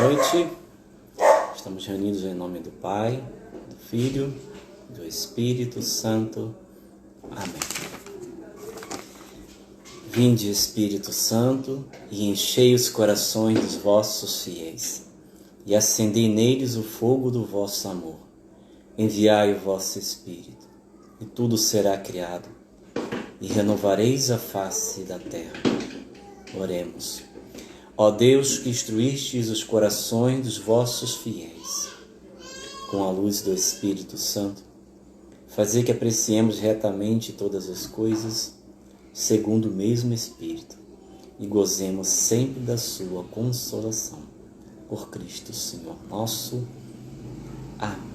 noite. Estamos reunidos em nome do Pai, do Filho, do Espírito Santo. Amém. Vinde, Espírito Santo, e enchei os corações dos vossos fiéis, e acendei neles o fogo do vosso amor. Enviai o vosso Espírito, e tudo será criado, e renovareis a face da terra. Oremos. Ó Deus, que instruístes os corações dos vossos fiéis, com a luz do Espírito Santo, fazei que apreciemos retamente todas as coisas, segundo o mesmo Espírito, e gozemos sempre da sua consolação. Por Cristo, Senhor nosso. Amém.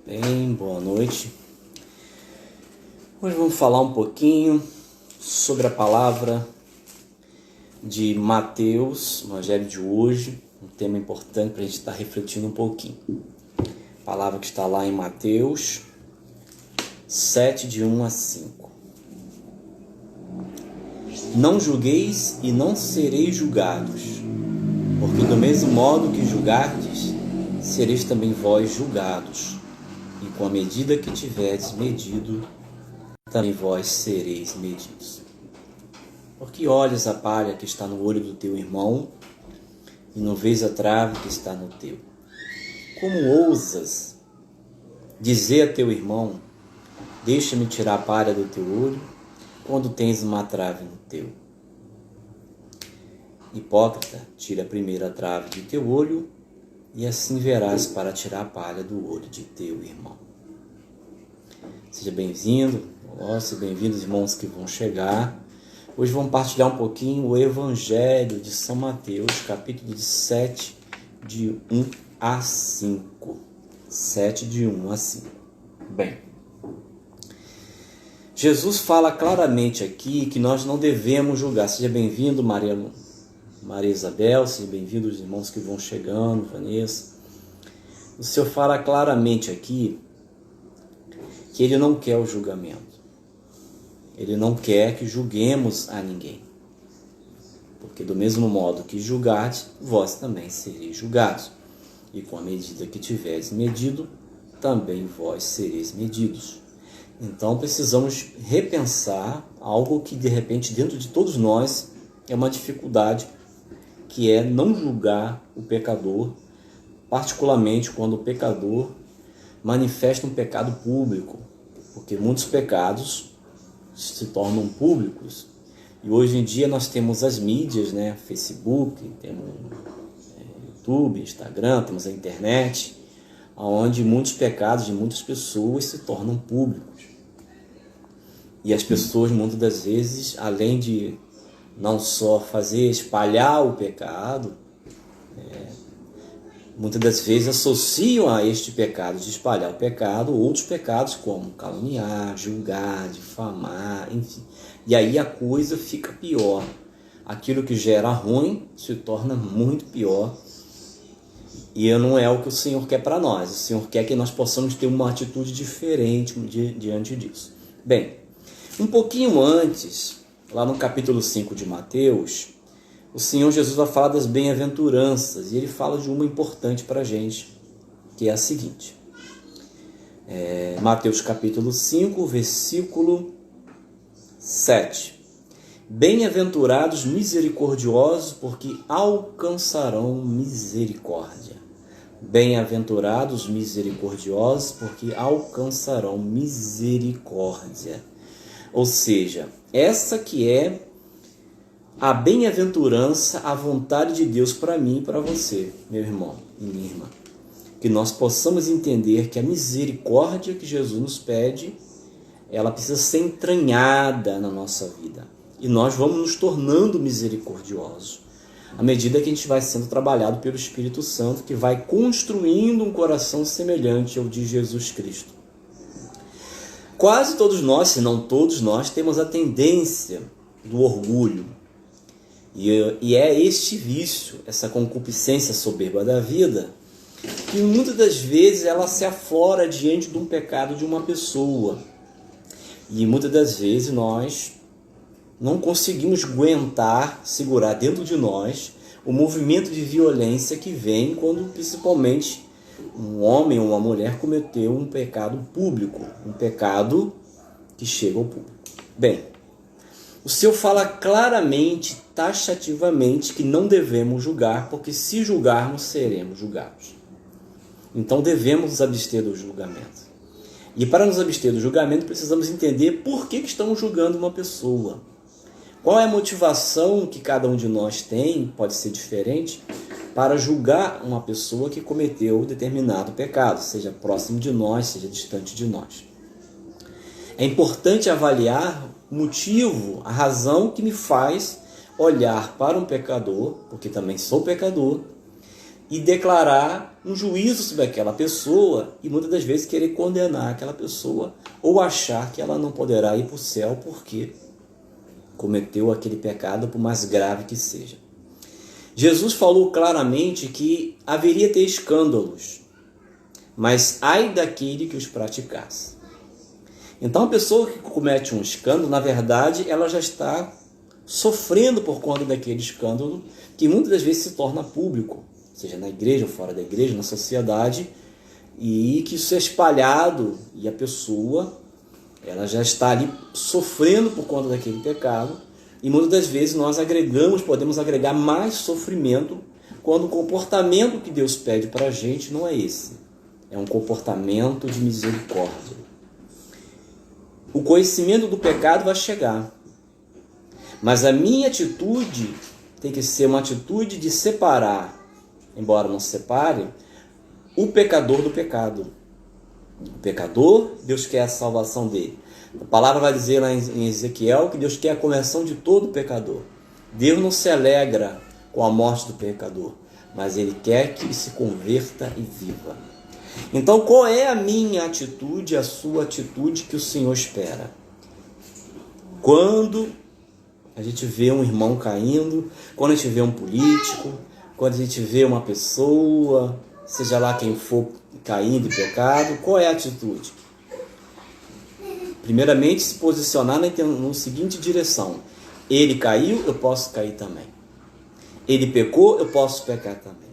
Bem, boa noite. Hoje vamos falar um pouquinho sobre a palavra de Mateus, o Evangelho de hoje, um tema importante para a gente estar refletindo um pouquinho. A palavra que está lá em Mateus 7, de 1 a 5. Não julgueis e não sereis julgados, porque do mesmo modo que julgardes, sereis também vós julgados. E com a medida que tiverdes medido, também vós sereis medidos. Porque olhas a palha que está no olho do teu irmão, e não vês a trave que está no teu? Como ousas dizer a teu irmão, deixa-me tirar a palha do teu olho, quando tens uma trave no teu? Hipócrita, tira a primeira trave de teu olho, e assim verás para tirar a palha do olho de teu irmão. Seja bem-vindo, sejam bem-vindos, irmãos que vão chegar. Hoje vamos partilhar um pouquinho o Evangelho de São Mateus, capítulo 7, de 1 a 5. 7, de 1 a 5. Bem, Jesus fala claramente aqui que nós não devemos julgar. Seja bem-vindo, Maria Isabel, sejam bem-vindos os irmãos que vão chegando, Vanessa. O Senhor fala claramente aqui que Ele não quer o julgamento. Ele não quer que julguemos a ninguém. Porque do mesmo modo que julgardes, vós também sereis julgados. E com a medida que tiveres medido, também vós sereis medidos. Então precisamos repensar algo que de repente dentro de todos nós é uma dificuldade, que é não julgar o pecador, particularmente quando o pecador manifesta um pecado público, porque muitos pecados se tornam públicos. E hoje em dia nós temos as mídias, né? Facebook, temos YouTube, Instagram, temos a internet, onde muitos pecados de muitas pessoas se tornam públicos. E as pessoas muitas das vezes, além de não só espalhar o pecado, muitas das vezes associam a este pecado de espalhar o pecado outros pecados como caluniar, julgar, difamar, enfim. E aí a coisa fica pior. Aquilo que gera ruim se torna muito pior. E não é o que o Senhor quer para nós. O Senhor quer que nós possamos ter uma atitude diferente diante disso. Bem, um pouquinho antes, lá no capítulo 5 de Mateus, o Senhor Jesus vai falar das bem-aventuranças, e Ele fala de uma importante para a gente, que é a seguinte. Mateus capítulo 5, versículo 7. Bem-aventurados misericordiosos, porque alcançarão misericórdia. Bem-aventurados misericordiosos, porque alcançarão misericórdia. Ou seja, essa que é a bem-aventurança, a vontade de Deus para mim e para você, meu irmão e minha irmã. Que nós possamos entender que a misericórdia que Jesus nos pede, ela precisa ser entranhada na nossa vida. E nós vamos nos tornando misericordiosos à medida que a gente vai sendo trabalhado pelo Espírito Santo, que vai construindo um coração semelhante ao de Jesus Cristo. Quase todos nós, se não todos nós, temos a tendência do orgulho. E é este vício, essa concupiscência soberba da vida, que muitas das vezes ela se aflora diante de um pecado de uma pessoa. E muitas das vezes nós não conseguimos aguentar, segurar dentro de nós o movimento de violência que vem quando principalmente um homem ou uma mulher cometeu um pecado público, um pecado que chega ao público. Bem, o Senhor fala claramente, taxativamente, que não devemos julgar, porque se julgarmos, seremos julgados. Então devemos nos abster do julgamento. E para nos abster do julgamento, precisamos entender por que estamos julgando uma pessoa. Qual é a motivação que cada um de nós tem, pode ser diferente, para julgar uma pessoa que cometeu determinado pecado, seja próximo de nós, seja distante de nós. É importante avaliar o motivo, a razão que me faz olhar para um pecador, porque também sou pecador, e declarar um juízo sobre aquela pessoa e muitas das vezes querer condenar aquela pessoa ou achar que ela não poderá ir para o céu porque cometeu aquele pecado, por mais grave que seja. Jesus falou claramente que haveria ter escândalos, mas ai daquele que os praticasse. Então a pessoa que comete um escândalo, na verdade, ela já está sofrendo por conta daquele escândalo que muitas das vezes se torna público, seja na igreja ou fora da igreja, na sociedade, e que isso é espalhado e a pessoa ela já está ali sofrendo por conta daquele pecado e muitas das vezes nós podemos agregar mais sofrimento quando o comportamento que Deus pede para a gente não é esse. É um comportamento de misericórdia. O conhecimento do pecado vai chegar, mas a minha atitude tem que ser uma atitude de separar, embora não separe, o pecador do pecado. O pecador, Deus quer a salvação dele. A palavra vai dizer lá em Ezequiel que Deus quer a conversão de todo pecador. Deus não se alegra com a morte do pecador, mas Ele quer que ele se converta e viva. Então, qual é a minha atitude, a sua atitude que o Senhor espera? Quando a gente vê um irmão caindo, quando a gente vê um político, quando a gente vê uma pessoa, seja lá quem for, caindo em pecado, qual é a atitude? Primeiramente, se posicionar na seguinte direção: ele caiu, eu posso cair também. Ele pecou, eu posso pecar também.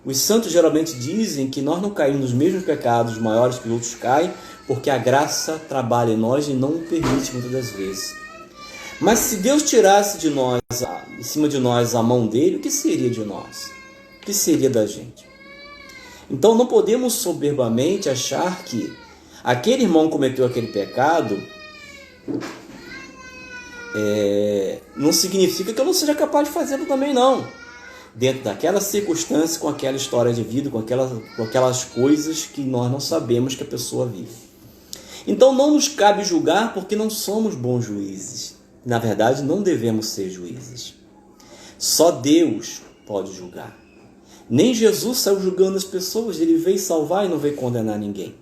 Os santos geralmente dizem que nós não caímos nos mesmos pecados maiores que os outros caem, porque a graça trabalha em nós e não o permite muitas das vezes. Mas se Deus tirasse de nós, em cima de nós, a mão dele, o que seria de nós? O que seria da gente? Então não podemos soberbamente achar que aquele irmão cometeu aquele pecado, não significa que eu não seja capaz de fazê-lo também, não. Dentro daquela circunstância, com aquela história de vida, com aquelas coisas que nós não sabemos que a pessoa vive. Então não nos cabe julgar porque não somos bons juízes. Na verdade, não devemos ser juízes. Só Deus pode julgar. Nem Jesus saiu julgando as pessoas, ele veio salvar e não veio condenar ninguém.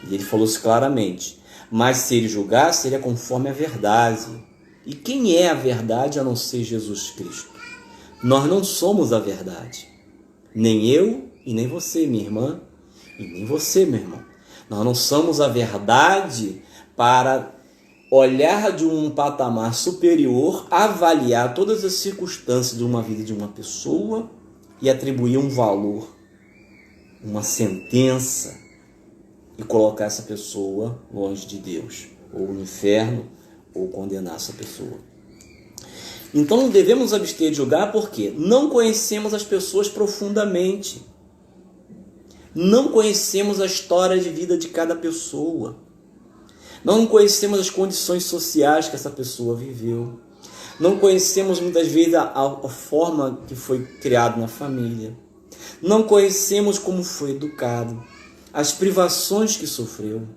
E ele falou isso claramente. Mas se ele julgar, seria conforme a verdade. E quem é a verdade a não ser Jesus Cristo? Nós não somos a verdade. Nem eu e nem você, minha irmã, e nem você, meu irmão. Nós não somos a verdade para olhar de um patamar superior, avaliar todas as circunstâncias de uma vida de uma pessoa e atribuir um valor, uma sentença, e colocar essa pessoa longe de Deus, ou no inferno, ou condenar essa pessoa. Então devemos abster de julgar porque não conhecemos as pessoas profundamente. Não conhecemos a história de vida de cada pessoa. Não conhecemos as condições sociais que essa pessoa viveu. Não conhecemos muitas vezes a forma que foi criado na família. Não conhecemos como foi educado, as privações que sofreu,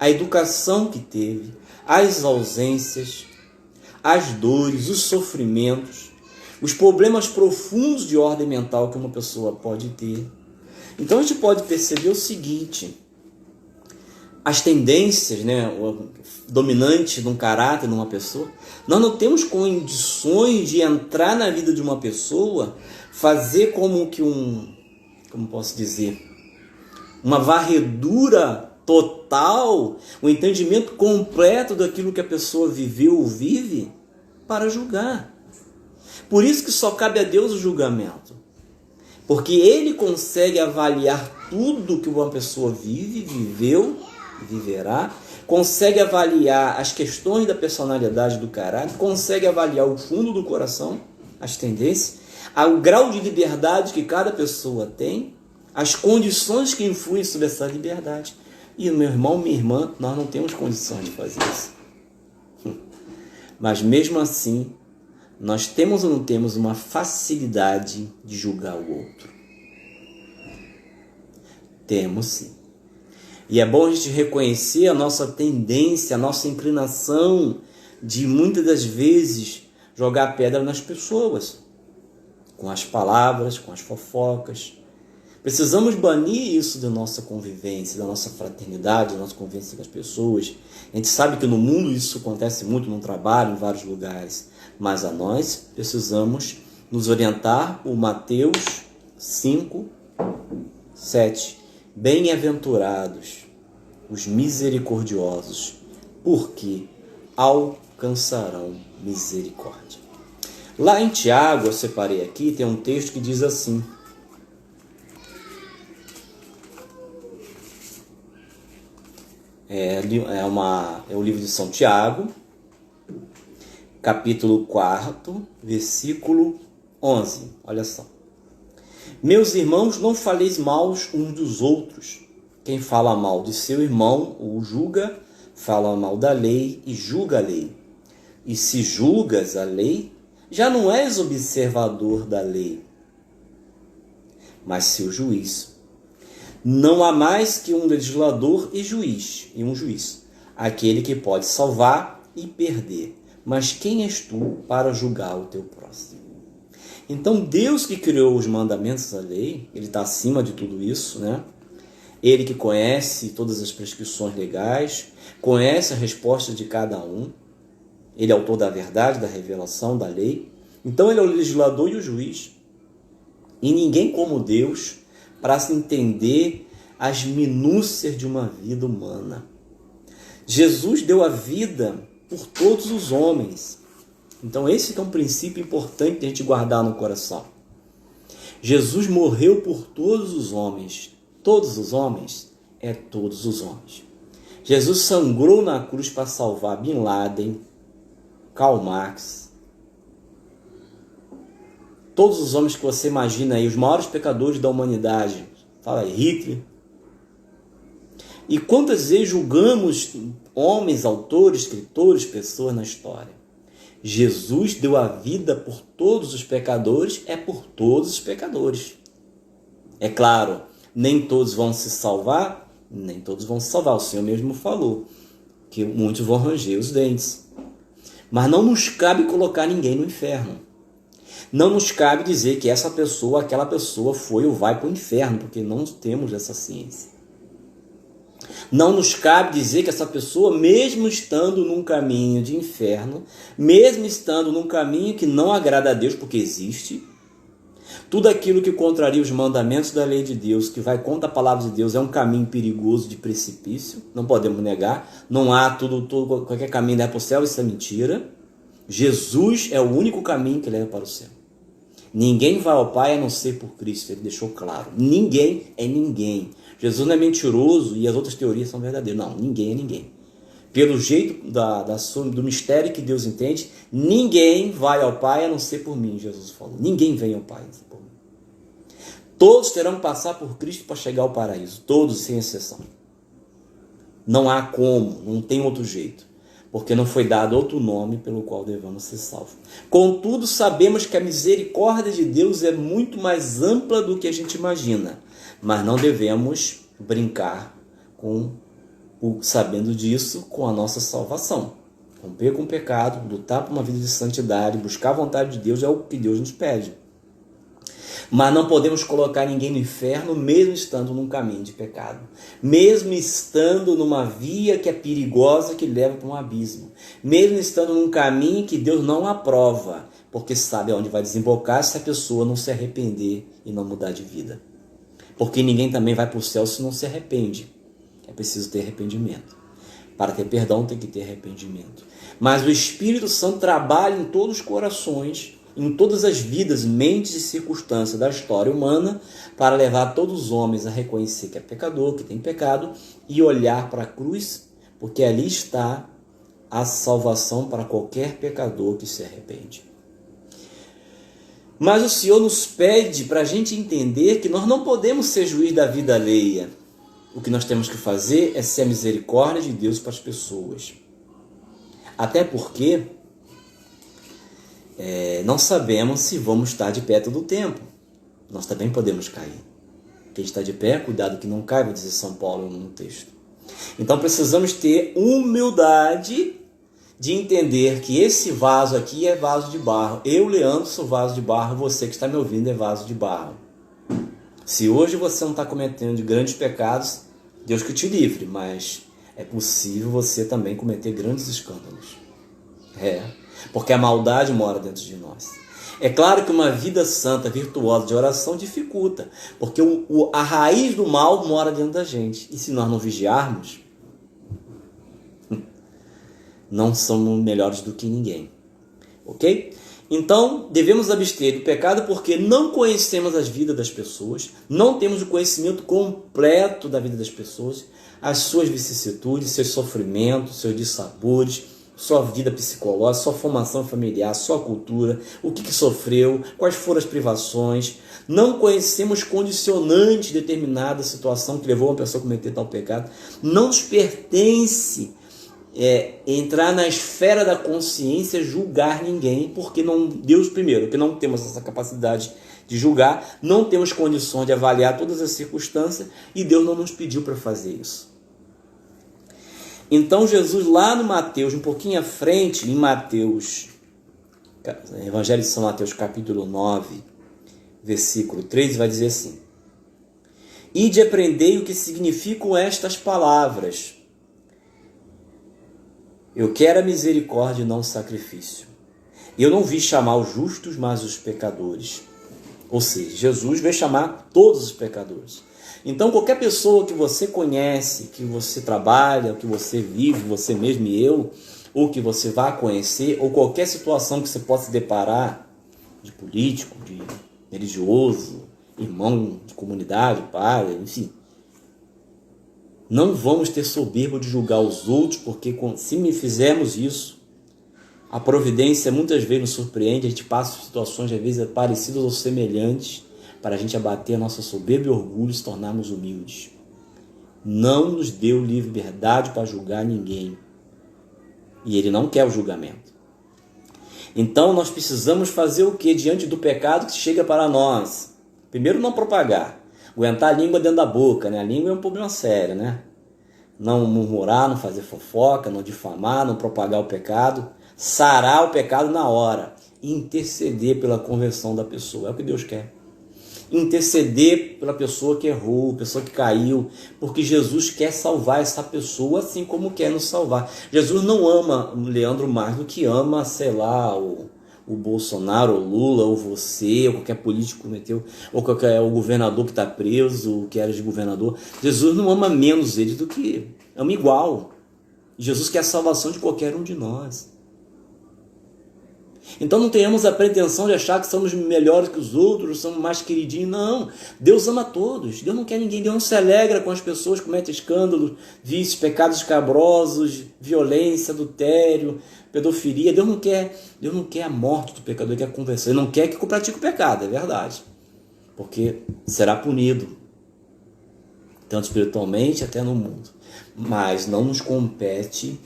a educação que teve, as ausências, as dores, os sofrimentos, os problemas profundos de ordem mental que uma pessoa pode ter. Então a gente pode perceber o seguinte: as tendências, né, dominantes de um caráter de uma pessoa. Nós não temos condições de entrar na vida de uma pessoa, fazer como que como posso dizer, uma varredura total, um entendimento completo daquilo que a pessoa viveu ou vive, para julgar. Por isso que só cabe a Deus o julgamento. Porque Ele consegue avaliar tudo que uma pessoa vive, viveu, viverá, consegue avaliar as questões da personalidade, do caráter, consegue avaliar o fundo do coração, as tendências, o grau de liberdade que cada pessoa tem, as condições que influem sobre essa liberdade. E meu irmão, minha irmã, nós não temos condições de fazer isso. Mas mesmo assim, nós temos ou não temos uma facilidade de julgar o outro? Temos sim. E é bom a gente reconhecer a nossa tendência, a nossa inclinação de muitas das vezes jogar pedra nas pessoas, com as palavras, com as fofocas. Precisamos banir isso da nossa convivência, da nossa fraternidade, da nossa convivência com as pessoas. A gente sabe que no mundo isso acontece muito, no trabalho, em vários lugares. Mas a nós precisamos nos orientar o Mateus 5, 7. Bem-aventurados os misericordiosos, porque alcançarão misericórdia. Lá em Tiago, eu separei aqui, tem um texto que diz assim: é o livro de São Tiago, capítulo 4, versículo 11. Olha só. Meus irmãos, não faleis mal uns dos outros. Quem fala mal de seu irmão o julga, fala mal da lei e julga a lei. E se julgas a lei, já não és observador da lei, mas seu juiz. Não há mais que um legislador e um juiz, aquele que pode salvar e perder. Mas quem és tu para julgar o teu próximo? Então Deus que criou os mandamentos da lei, Ele está acima de tudo isso, né? Ele que conhece todas as prescrições legais, conhece a resposta de cada um. Ele é autor da verdade, da revelação, da lei. Então Ele é o legislador e o juiz. E ninguém como Deus para se entender as minúcias de uma vida humana. Jesus deu a vida por todos os homens. Então esse é um princípio importante de a gente guardar no coração. Jesus morreu por todos os homens. Todos os homens é todos os homens. Jesus sangrou na cruz para salvar Bin Laden, Karl Marx, todos os homens que você imagina aí, os maiores pecadores da humanidade. Fala aí, Hitler. E quantas vezes julgamos homens, autores, escritores, pessoas na história? Jesus deu a vida por todos os pecadores, é por todos os pecadores. É claro, nem todos vão se salvar, nem todos vão se salvar. O Senhor mesmo falou que muitos vão ranger os dentes. Mas não nos cabe colocar ninguém no inferno. Não nos cabe dizer que essa pessoa, aquela pessoa foi ou vai para o inferno, porque não temos essa ciência. Não nos cabe dizer que essa pessoa, mesmo estando num caminho de inferno, mesmo estando num caminho que não agrada a Deus, porque existe, tudo aquilo que contraria os mandamentos da lei de Deus, que vai contra a palavra de Deus, é um caminho perigoso de precipício, não podemos negar. Não há qualquer caminho leva para o céu, isso é mentira. Jesus é o único caminho que leva para o céu. Ninguém vai ao Pai a não ser por Cristo, ele deixou claro. Ninguém é ninguém. Jesus não é mentiroso e as outras teorias são verdadeiras. Não, ninguém é ninguém. Pelo jeito do mistério que Deus entende, ninguém vai ao Pai a não ser por mim, Jesus falou. Ninguém vem ao Pai a não ser por mim. Todos terão que passar por Cristo para chegar ao paraíso. Todos, sem exceção. Não há como, não tem outro jeito. Porque não foi dado outro nome pelo qual devemos ser salvos. Contudo, sabemos que a misericórdia de Deus é muito mais ampla do que a gente imagina. Mas não devemos brincar sabendo disso com a nossa salvação. Romper com o pecado, lutar por uma vida de santidade, buscar a vontade de Deus é o que Deus nos pede. Mas não podemos colocar ninguém no inferno, mesmo estando num caminho de pecado. Mesmo estando numa via que é perigosa, que leva para um abismo. Mesmo estando num caminho que Deus não aprova, porque sabe aonde vai desembocar se a pessoa não se arrepender e não mudar de vida. Porque ninguém também vai para o céu se não se arrepende. É preciso ter arrependimento. Para ter perdão tem que ter arrependimento. Mas o Espírito Santo trabalha em todos os corações, em todas as vidas, mentes e circunstâncias da história humana, para levar todos os homens a reconhecer que é pecador, que tem pecado, e olhar para a cruz, porque ali está a salvação para qualquer pecador que se arrepende. Mas o Senhor nos pede para a gente entender que nós não podemos ser juiz da vida alheia. O que nós temos que fazer é ser a misericórdia de Deus para as pessoas. Até porque não sabemos se vamos estar de pé todo o tempo. Nós também podemos cair. Quem está de pé, cuidado que não cai, vai dizer São Paulo no texto. Então precisamos ter humildade de entender que esse vaso aqui é vaso de barro. Eu, Leandro, sou vaso de barro. Você que está me ouvindo é vaso de barro. Se hoje você não está cometendo grandes pecados, Deus que te livre, mas é possível você também cometer grandes escândalos. Porque a maldade mora dentro de nós. É claro que uma vida santa, virtuosa de oração dificulta, porque a raiz do mal mora dentro da gente. E se nós não vigiarmos, não somos melhores do que ninguém. Ok? Então, devemos abster do pecado porque não conhecemos as vidas das pessoas, não temos o conhecimento completo da vida das pessoas, as suas vicissitudes, seus sofrimentos, seus dissabores, sua vida psicológica, sua formação familiar, sua cultura, o que sofreu, quais foram as privações. Não conhecemos condicionantes de determinada situação que levou uma pessoa a cometer tal pecado. Não nos pertence entrar na esfera da consciência, julgar ninguém, porque Deus primeiro, que não temos essa capacidade de julgar, não temos condições de avaliar todas as circunstâncias e Deus não nos pediu para fazer isso. Então Jesus lá no Mateus, um pouquinho à frente, em Mateus, Evangelho de São Mateus capítulo 9, versículo 3, vai dizer assim: Ide aprendei o que significam estas palavras. Eu quero a misericórdia e não o sacrifício. Eu não vim chamar os justos, mas os pecadores. Ou seja, Jesus veio chamar todos os pecadores. Então, qualquer pessoa que você conhece, que você trabalha, que você vive, você mesmo e eu, ou que você vá conhecer, ou qualquer situação que você possa se deparar, de político, de religioso, irmão de comunidade, pai, enfim, não vamos ter soberba de julgar os outros, porque se me fizermos isso, a providência muitas vezes nos surpreende, a gente passa por situações às vezes parecidas ou semelhantes, para a gente abater a nossa soberba e orgulho e se tornarmos humildes. Não nos deu liberdade para julgar ninguém. E Ele não quer o julgamento. Então nós precisamos fazer o que diante do pecado que chega para nós? Primeiro, não propagar. Aguentar a língua dentro da boca, né? A língua é um problema sério, né? Não murmurar, não fazer fofoca, não difamar, não propagar o pecado. Sarar o pecado na hora. E interceder pela conversão da pessoa. É o que Deus quer. Interceder pela pessoa que errou, pessoa que caiu, porque Jesus quer salvar essa pessoa assim como quer nos salvar. Jesus não ama o Leandro mais do que ama, sei lá, o Bolsonaro, o Lula, ou você, ou qualquer político que cometeu, ou qualquer o governador que está preso, que era de governador. Jesus não ama menos eles do que ama igual. Jesus quer a salvação de qualquer um de nós. Então não tenhamos a pretensão de achar que somos melhores que os outros, somos mais queridinhos. Não, Deus ama todos. Deus não quer ninguém. Deus não se alegra com as pessoas que cometem escândalos, vícios, pecados escabrosos, violência, adultério, pedofilia. Deus não quer a morte do pecador, Ele quer a conversão. Ele não quer que pratique o pecado, é verdade. Porque será punido, tanto espiritualmente até no mundo. Mas não nos compete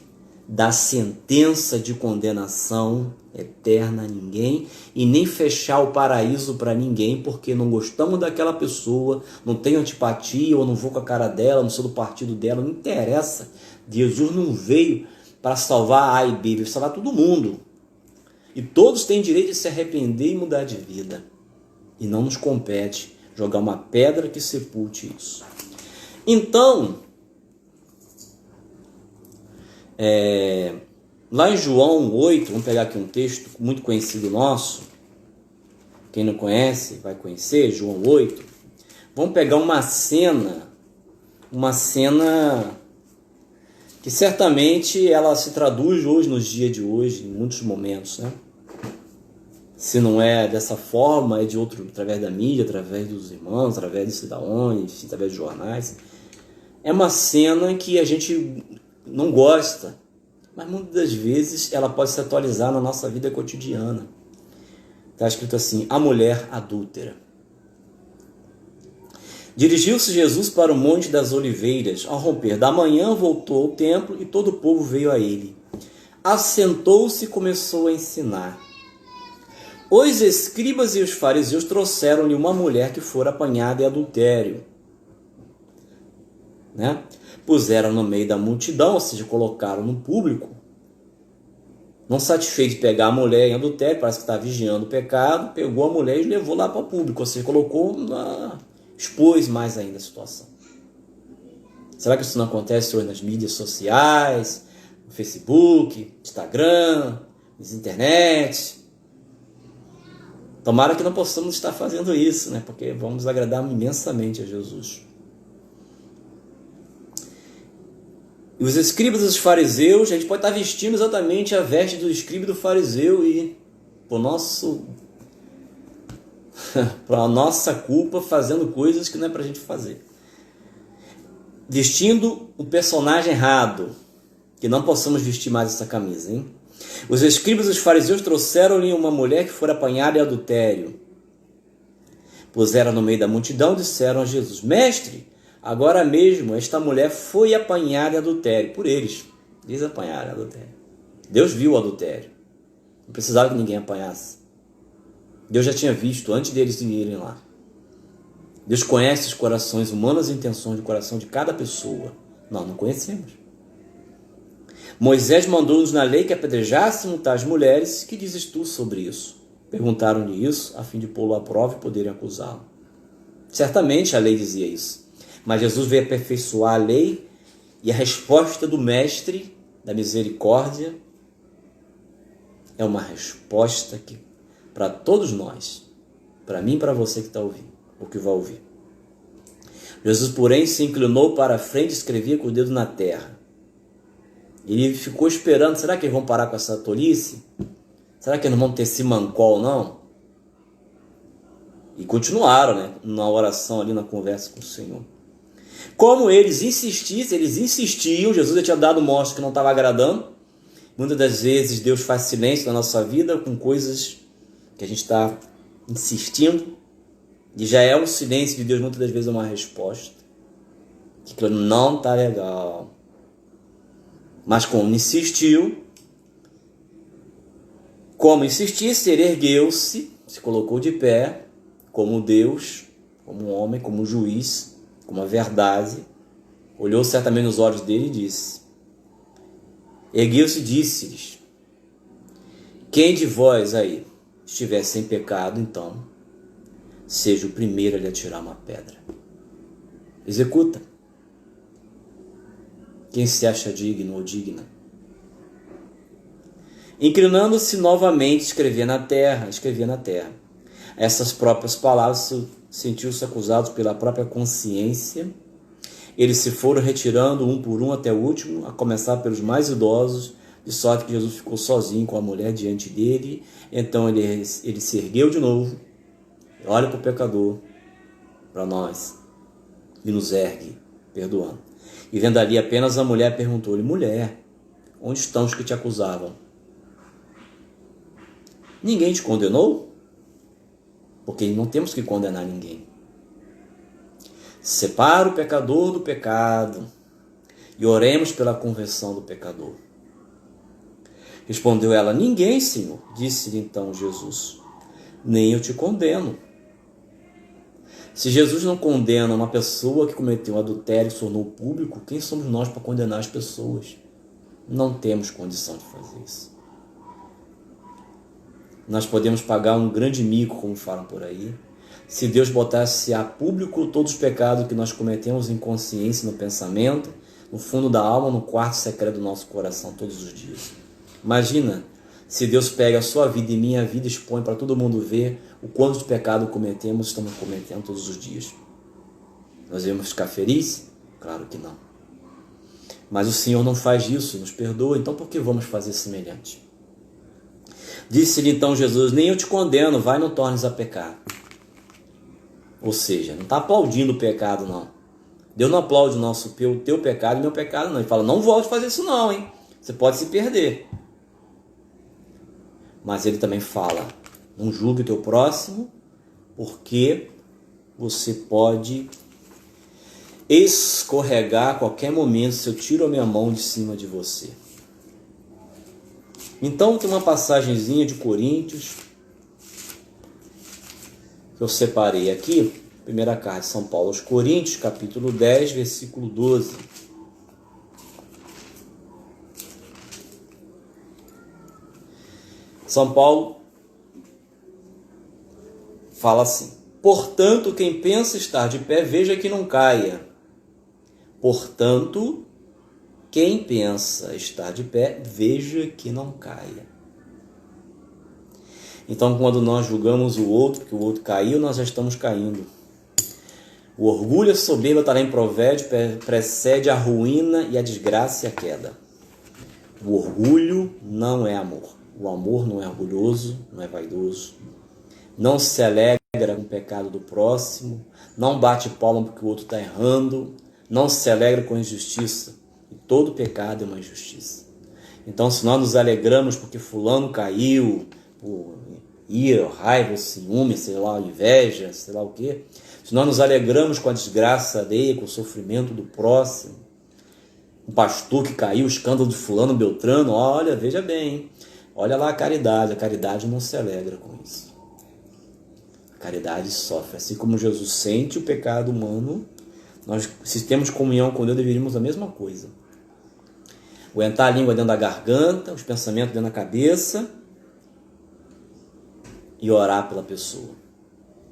dar sentença de condenação eterna a ninguém e nem fechar o paraíso para ninguém porque não gostamos daquela pessoa, não tenho antipatia ou não vou com a cara dela, não sou do partido dela, não interessa. Jesus não veio para salvar A e B, veio salvar todo mundo. E todos têm direito de se arrepender e mudar de vida. E não nos compete jogar uma pedra que sepulte isso. Então, lá em João 8, vamos pegar aqui um texto muito conhecido nosso. Quem não conhece vai conhecer, João 8. Vamos pegar uma cena que certamente ela se traduz hoje, nos dias de hoje, em muitos momentos, né? Se não é dessa forma, é de outro, através da mídia, através dos irmãos, através de sei lá onde, através de jornais. É uma cena que a gente não gosta, mas muitas das vezes ela pode se atualizar na nossa vida cotidiana. Está escrito assim: a mulher adúltera. Dirigiu-se Jesus para o Monte das Oliveiras. Ao romper da manhã, voltou ao templo e todo o povo veio a ele. Assentou-se e começou a ensinar. Os escribas e os fariseus trouxeram-lhe uma mulher que fora apanhada em adultério. Né? Puseram no meio da multidão, ou seja, colocaram no público. Não satisfeito de pegar a mulher em adultério, parece que está vigiando o pecado, pegou a mulher e levou lá para o público, ou seja, expôs mais ainda a situação. Será que isso não acontece hoje nas mídias sociais, no Facebook, Instagram, nas internet? Tomara que não possamos estar fazendo isso, né? Porque vamos agradar imensamente a Jesus. E os escribas e os fariseus, a gente pode estar vestindo exatamente a veste do escriba e do fariseu e por a nossa culpa fazendo coisas que não é para a gente fazer. Vestindo o personagem errado, que não possamos vestir mais essa camisa, hein? Os escribas e os fariseus trouxeram-lhe uma mulher que fora apanhada em adultério. Puseram no meio da multidão e disseram a Jesus: Mestre, agora mesmo esta mulher foi apanhada em adultério. Por eles. Eles apanharam em adultério. Deus viu o adultério. Não precisava que ninguém apanhasse. Deus já tinha visto antes deles irem lá. Deus conhece os corações humanos e intenções de coração de cada pessoa. Nós não conhecemos. Moisés mandou-nos na lei que apedrejássemos tais mulheres. Que dizes tu sobre isso? Perguntaram-lhe isso, a fim de pô-lo à prova e poderem acusá-lo. Certamente a lei dizia isso. Mas Jesus veio aperfeiçoar a lei, e a resposta do Mestre da misericórdia é uma resposta que, para todos nós, para mim e para você que está ouvindo, ou que vai ouvir. Jesus, porém, se inclinou para a frente e escrevia com o dedo na terra. Ele ficou esperando, será que eles vão parar com essa tolice? Será que eles não vão ter esse mancol, não? E continuaram, né, na oração ali, na conversa com o Senhor. Como eles insistiam, Jesus já tinha dado mostra que não estava agradando. Muitas das vezes Deus faz silêncio na nossa vida com coisas que a gente está insistindo. E já é o silêncio de Deus, muitas das vezes é uma resposta. Que aquilo não está legal. Mas como insistiu, ele ergueu-se, se colocou de pé, como Deus, como um homem, como um juiz, como a verdade, olhou certamente nos olhos dele e disse, ergueu-se e disse-lhes, quem de vós aí estiver sem pecado, então, seja o primeiro a lhe atirar uma pedra. Executa. Quem se acha digno ou digna? Inclinando-se novamente, escrevia na terra. Essas próprias palavras sentiu-se acusados pela própria consciência. Eles se foram retirando um por um até o último, a começar pelos mais idosos, de sorte que Jesus ficou sozinho com a mulher diante dele. Então ele se ergueu de novo, olha para o pecador, para nós, e nos ergue, perdoando. E vendo ali apenas a mulher, perguntou-lhe, mulher, onde estão os que te acusavam? Ninguém te condenou? Porque não temos que condenar ninguém. Separa o pecador do pecado e oremos pela conversão do pecador. Respondeu ela, ninguém, Senhor. Disse-lhe então Jesus, nem eu te condeno. Se Jesus não condena uma pessoa que cometeu um adultério e se tornou público, quem somos nós para condenar as pessoas? Não temos condição de fazer isso. Nós podemos pagar um grande mico, como falam por aí. Se Deus botasse a público todos os pecados que nós cometemos em consciência, no pensamento, no fundo da alma, no quarto secreto do nosso coração, todos os dias. Imagina se Deus pega a sua vida e minha vida e expõe para todo mundo ver o quanto de pecado cometemos, estamos cometendo todos os dias. Nós devemos ficar felizes? Claro que não. Mas o Senhor não faz isso, nos perdoa, então por que vamos fazer semelhante? Disse-lhe então Jesus: nem eu te condeno, vai, não tornes a pecar. Ou seja, não está aplaudindo o pecado, não. Deus não aplaude o teu pecado e meu pecado, não. Ele fala: não volte a fazer isso não, hein? Você pode se perder. Mas ele também fala: não julgue o teu próximo, porque você pode escorregar a qualquer momento se eu tiro a minha mão de cima de você. Então tem uma passagenzinha de Coríntios que eu separei aqui, primeira carta de São Paulo aos Coríntios, capítulo 10, versículo 12. São Paulo fala assim: portanto, quem pensa estar de pé, veja que não caia. Portanto, quem pensa estar de pé, veja que não caia. Então, quando nós julgamos o outro, que o outro caiu, nós já estamos caindo. O orgulho e a soberba, está lá em Provérbios, precede a ruína e a desgraça e a queda. O orgulho não é amor. O amor não é orgulhoso, não é vaidoso. Não se alegra com o pecado do próximo. Não bate palma porque o outro está errando. Não se alegra com a injustiça. E todo pecado é uma injustiça. Então, se nós nos alegramos porque fulano caiu, por ira, raiva, ciúme, sei lá, inveja, sei lá o quê. Se nós nos alegramos com a desgraça alheia, com o sofrimento do próximo, um pastor que caiu, o escândalo de fulano, Beltrano, olha, veja bem, hein? Olha lá a caridade não se alegra com isso. A caridade sofre, assim como Jesus sente o pecado humano, nós, se temos comunhão com Deus, deveríamos a mesma coisa. Aguentar a língua dentro da garganta, os pensamentos dentro da cabeça e orar pela pessoa.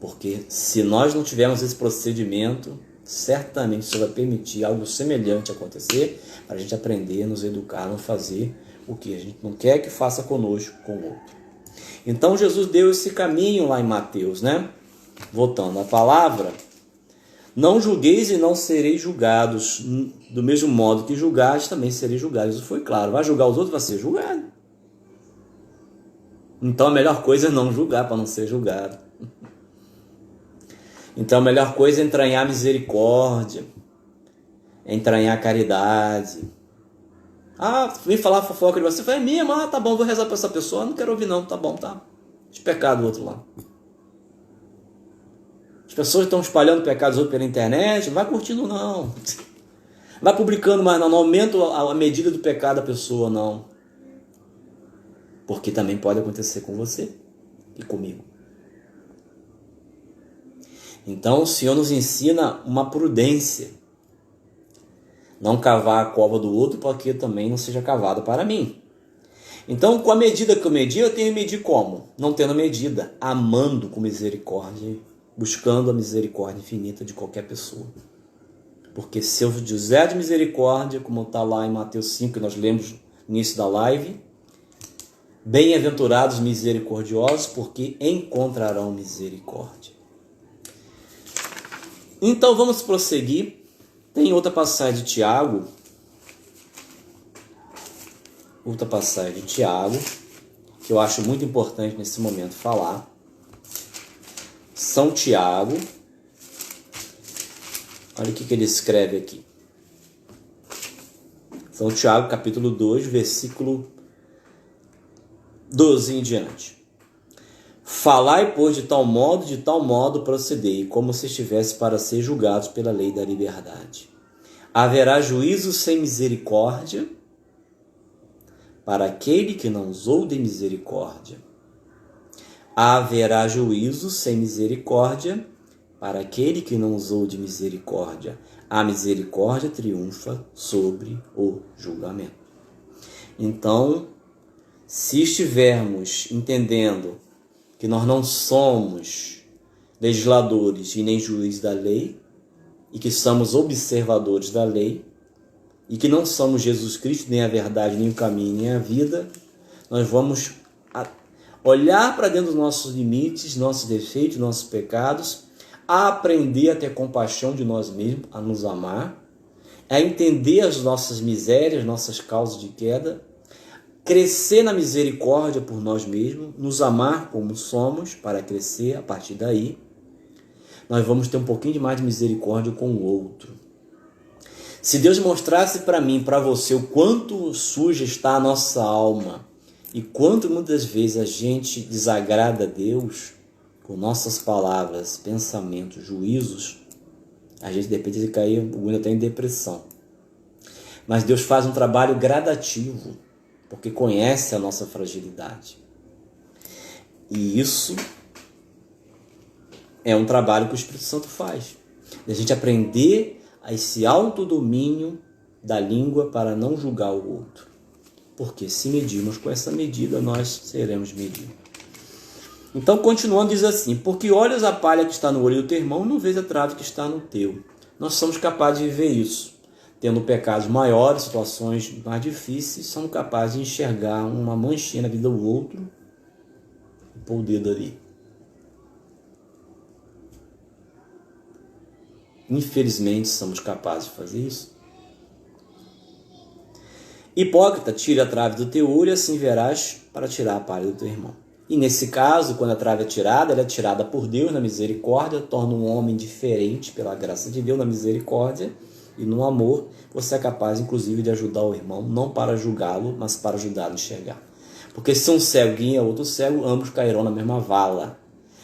Porque se nós não tivermos esse procedimento, certamente isso vai permitir algo semelhante acontecer, para a gente aprender, nos educar, não fazer o que a gente não quer que faça conosco, com o outro. Então Jesus deu esse caminho lá em Mateus, né? Voltando à palavra: não julgueis e não sereis julgados, do mesmo modo que julgares, também sereis julgados. Isso foi claro. Vai julgar os outros, vai ser julgado. Então a melhor coisa é não julgar, para não ser julgado. Então a melhor coisa é entranhar misericórdia, é entranhar caridade. Ah, vem falar fofoca de você, foi minha, mas tá bom, vou rezar para essa pessoa, não quero ouvir não, tá bom, tá. De pecado do outro lado. As pessoas estão espalhando pecados pela internet, não vai curtindo não. Vai publicando, mas não aumenta a medida do pecado da pessoa, não. Porque também pode acontecer com você e comigo. Então o Senhor nos ensina uma prudência. Não cavar a cova do outro, porque também não seja cavada para mim. Então, com a medida que eu medi, eu tenho que medir como? Não tendo medida, amando com misericórdia, buscando a misericórdia infinita de qualquer pessoa. Porque se eu fizer de misericórdia, como está lá em Mateus 5, que nós lemos no início da live, bem-aventurados misericordiosos, porque encontrarão misericórdia. Então vamos prosseguir. Tem outra passagem de Tiago. Que eu acho muito importante nesse momento falar. São Tiago. Olha o que ele escreve aqui. São Tiago, capítulo 2, versículo 12 em diante. Falai, pois, de tal modo procedei, como se estivesse para ser julgados pela lei da liberdade. Haverá juízo sem misericórdia para aquele que não usou de misericórdia. Haverá juízo sem misericórdia para aquele que não usou de misericórdia. A misericórdia triunfa sobre o julgamento. Então, se estivermos entendendo que nós não somos legisladores e nem juízes da lei, e que somos observadores da lei, e que não somos Jesus Cristo, nem a verdade, nem o caminho, nem a vida, nós vamos olhar para dentro dos nossos limites, nossos defeitos, nossos pecados, a aprender a ter compaixão de nós mesmos, a nos amar, a entender as nossas misérias, nossas causas de queda, crescer na misericórdia por nós mesmos, nos amar como somos, para crescer a partir daí. Nós vamos ter um pouquinho de mais de misericórdia com o outro. Se Deus mostrasse para mim, para você, o quanto suja está a nossa alma e quanto muitas vezes a gente desagrada a Deus com nossas palavras, pensamentos, juízos, a gente depende de cair até em depressão. Mas Deus faz um trabalho gradativo, porque conhece a nossa fragilidade. E isso é um trabalho que o Espírito Santo faz. A gente aprender a esse autodomínio da língua para não julgar o outro. Porque se medirmos com essa medida, nós seremos medidos. Então, continuando, diz assim: porque olhas a palha que está no olho do teu irmão, não vês a trave que está no teu. Nós somos capazes de viver isso. Tendo pecados maiores, situações mais difíceis, somos capazes de enxergar uma manchinha na vida do outro e pôr o dedo ali. Infelizmente, somos capazes de fazer isso. Hipócrita, tira a trave do teu olho, assim verás para tirar a palha do teu irmão. E nesse caso, quando a trave é tirada, ela é tirada por Deus na misericórdia, torna um homem diferente pela graça de Deus na misericórdia e no amor. Você é capaz, inclusive, de ajudar o irmão, não para julgá-lo, mas para ajudá-lo a enxergar. Porque se um cego guia outro cego, ambos cairão na mesma vala.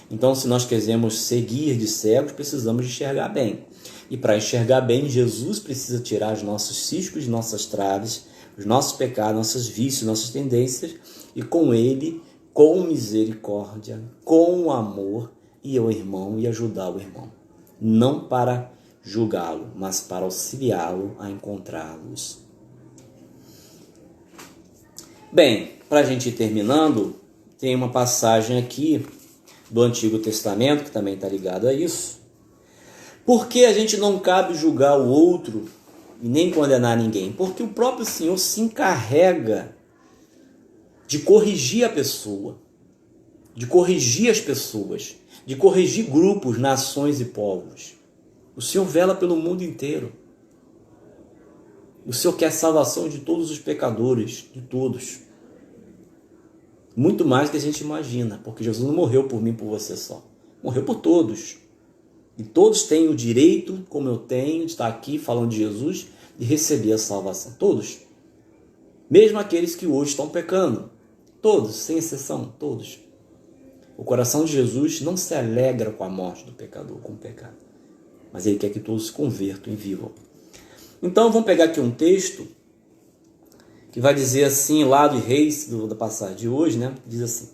Então, se nós quisermos seguir de cegos, precisamos de enxergar bem. E para enxergar bem, Jesus precisa tirar os nossos ciscos, nossas traves, os nossos pecados, nossos vícios, nossas tendências, e com Ele, com misericórdia, com amor, ir ao irmão e ajudar o irmão. Não para julgá-lo, mas para auxiliá-lo a encontrá-los. Bem, para a gente ir terminando, tem uma passagem aqui do Antigo Testamento, que também está ligado a isso. Por que a gente não cabe julgar o outro e nem condenar ninguém? Porque o próprio Senhor se encarrega de corrigir a pessoa, de corrigir as pessoas, de corrigir grupos, nações e povos. O Senhor vela pelo mundo inteiro. O Senhor quer a salvação de todos os pecadores, de todos. Muito mais do que a gente imagina, porque Jesus não morreu por mim e por você só. Morreu por todos. E todos têm o direito, como eu tenho, de estar aqui falando de Jesus, de receber a salvação. Todos. Mesmo aqueles que hoje estão pecando. Todos, sem exceção, todos. O coração de Jesus não se alegra com a morte do pecador, com o pecado. Mas Ele quer que todos se convertam e vivam. Então, vamos pegar aqui um texto que vai dizer assim, lá do Reis, da passagem de hoje, né? Diz assim: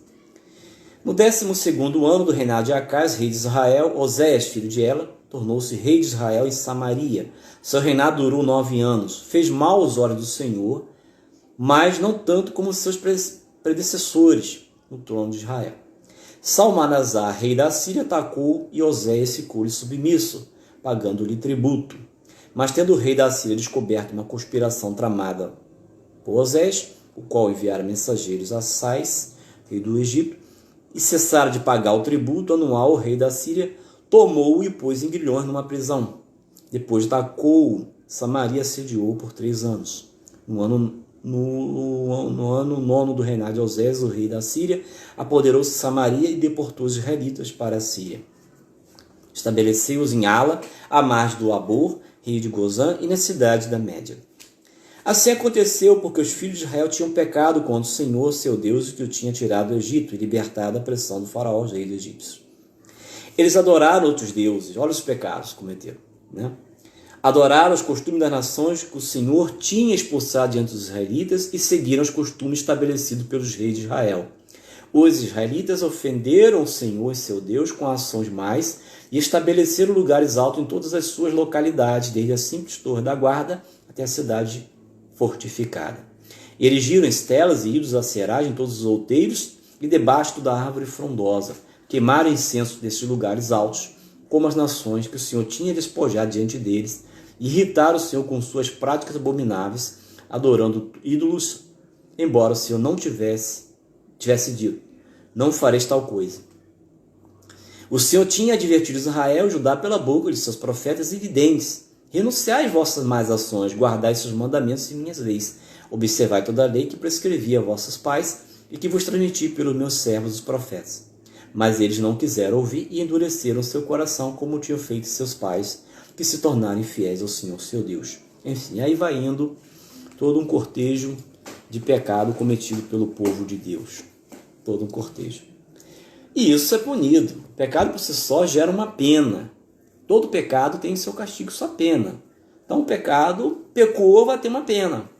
no 12º ano do reinado de Acais, rei de Israel, Oséias, filho de Ela, tornou-se rei de Israel em Samaria. Seu reinado durou 9 anos. Fez mal aos olhos do Senhor, mas não tanto como seus predecessores no trono de Israel. Salmanasar, rei da Síria, atacou e Oséias ficou-lhe submisso, pagando-lhe tributo. Mas tendo o rei da Síria descoberto uma conspiração tramada por Oséias, o qual enviara mensageiros a Sais, rei do Egito, e cessaram de pagar o tributo anual, o rei da Síria tomou-o e pôs em grilhões numa prisão. Depois atacou Samaria, assediou por 3 anos. No ano 9 do reinado de Oséias, o rei da Síria, apoderou-se de Samaria e deportou os israelitas para a Síria. Estabeleceu-os em Ala, à margem do Abor, rio de Gozã, e na cidade da Média. Assim aconteceu porque os filhos de Israel tinham pecado contra o Senhor, seu Deus, que o tinha tirado do Egito e libertado da pressão do faraó, rei dos egípcios. Eles adoraram outros deuses. Olha os pecados que cometeram, né? Adoraram os costumes das nações que o Senhor tinha expulsado diante dos israelitas e seguiram os costumes estabelecidos pelos reis de Israel. Os israelitas ofenderam o Senhor, seu Deus, com ações mais e estabeleceram lugares altos em todas as suas localidades, desde a simples torre da guarda até a cidade fortificada. Erigiram estelas e ídolos a seragem em todos os outeiros e debaixo da árvore frondosa. queimaram incenso desses lugares altos, como as nações que o Senhor tinha despojado diante deles, e irritaram o Senhor com suas práticas abomináveis, adorando ídolos, embora o Senhor não tivesse dito, não fareis tal coisa. O Senhor tinha advertido Israel e Judá pela boca de seus profetas e videntes: renunciai às vossas más ações, guardai seus mandamentos e minhas leis, observai toda a lei que prescrevi a vossos pais e que vos transmiti pelos meus servos os profetas. Mas eles não quiseram ouvir e endureceram seu coração, como tinham feito seus pais, que se tornaram infiéis ao Senhor seu Deus. Enfim, aí vai indo todo um cortejo de pecado cometido pelo povo de Deus. Todo um cortejo. E isso é punido. O pecado por si só gera uma pena. Todo pecado tem seu castigo, sua pena. Então o pecado pecou, vai ter uma pena.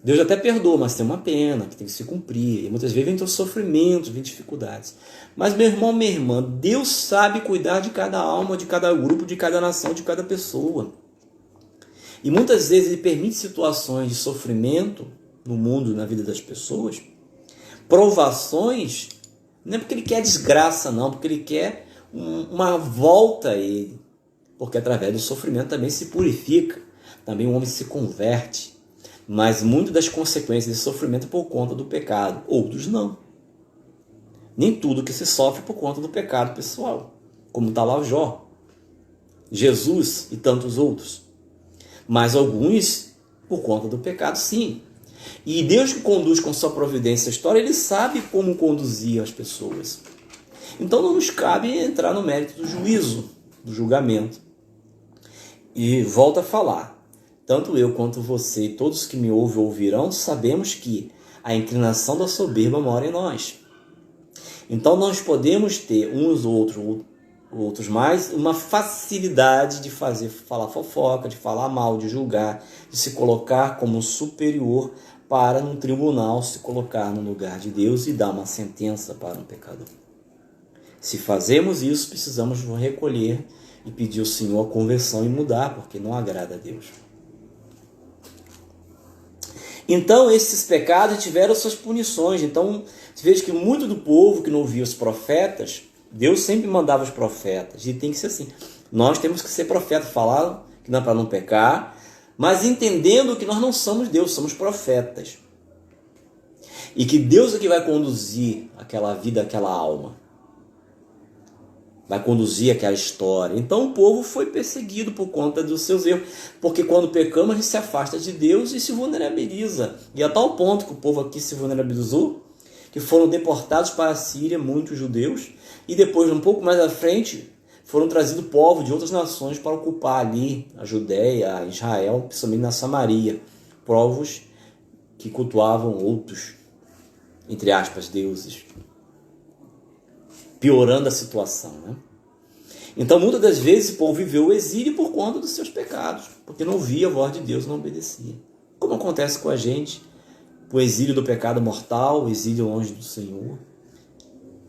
Deus até perdoa, mas tem uma pena que tem que se cumprir. E muitas vezes vem todos os sofrimentos, vem dificuldades. Mas meu irmão, minha irmã, Deus sabe cuidar de cada alma, de cada grupo, de cada nação, de cada pessoa. E muitas vezes Ele permite situações de sofrimento no mundo, na vida das pessoas, provações, não é porque Ele quer desgraça, não, porque Ele quer uma volta a Ele. Porque através do sofrimento também se purifica, também o homem se converte. Mas muitas das consequências desse sofrimento é por conta do pecado, outros não. Nem tudo que se sofre é por conta do pecado pessoal, como está lá o Jó, Jesus e tantos outros. Mas alguns por conta do pecado, sim. E Deus, que conduz com sua providência a história, Ele sabe como conduzir as pessoas. Então não nos cabe entrar no mérito do juízo, do julgamento. E volto a falar. Tanto eu quanto você e todos que me ouvem ouvirão, sabemos que a inclinação da soberba mora em nós. Então nós podemos ter uns ou outros mais uma facilidade de falar fofoca, de falar mal, de julgar, de se colocar como superior para no tribunal se colocar no lugar de Deus e dar uma sentença para um pecador. Se fazemos isso, precisamos nos recolher e pedir ao Senhor a conversão e mudar, porque não agrada a Deus. Então, esses pecados tiveram suas punições. Então, você veja que muito do povo que não ouvia os profetas, Deus sempre mandava os profetas. E tem que ser assim. Nós temos que ser profetas, falar que não é para não pecar, mas entendendo que nós não somos Deus, somos profetas. E que Deus é que vai conduzir aquela vida, aquela alma. Vai conduzir aquela história. Então o povo foi perseguido por conta dos seus erros. Porque quando pecamos, a gente se afasta de Deus e se vulnerabiliza. E a tal ponto que o povo aqui se vulnerabilizou, que foram deportados para a Síria, muitos judeus, e depois, um pouco mais à frente, foram trazidos povos de outras nações para ocupar ali a Judéia, a Israel, principalmente na Samaria. Povos que cultuavam outros, entre aspas, deuses. Piorando a situação, né? Então, muitas das vezes, o povo viveu o exílio por conta dos seus pecados, porque não ouvia a voz de Deus, não obedecia. Como acontece com a gente, o exílio do pecado mortal, o exílio longe do Senhor,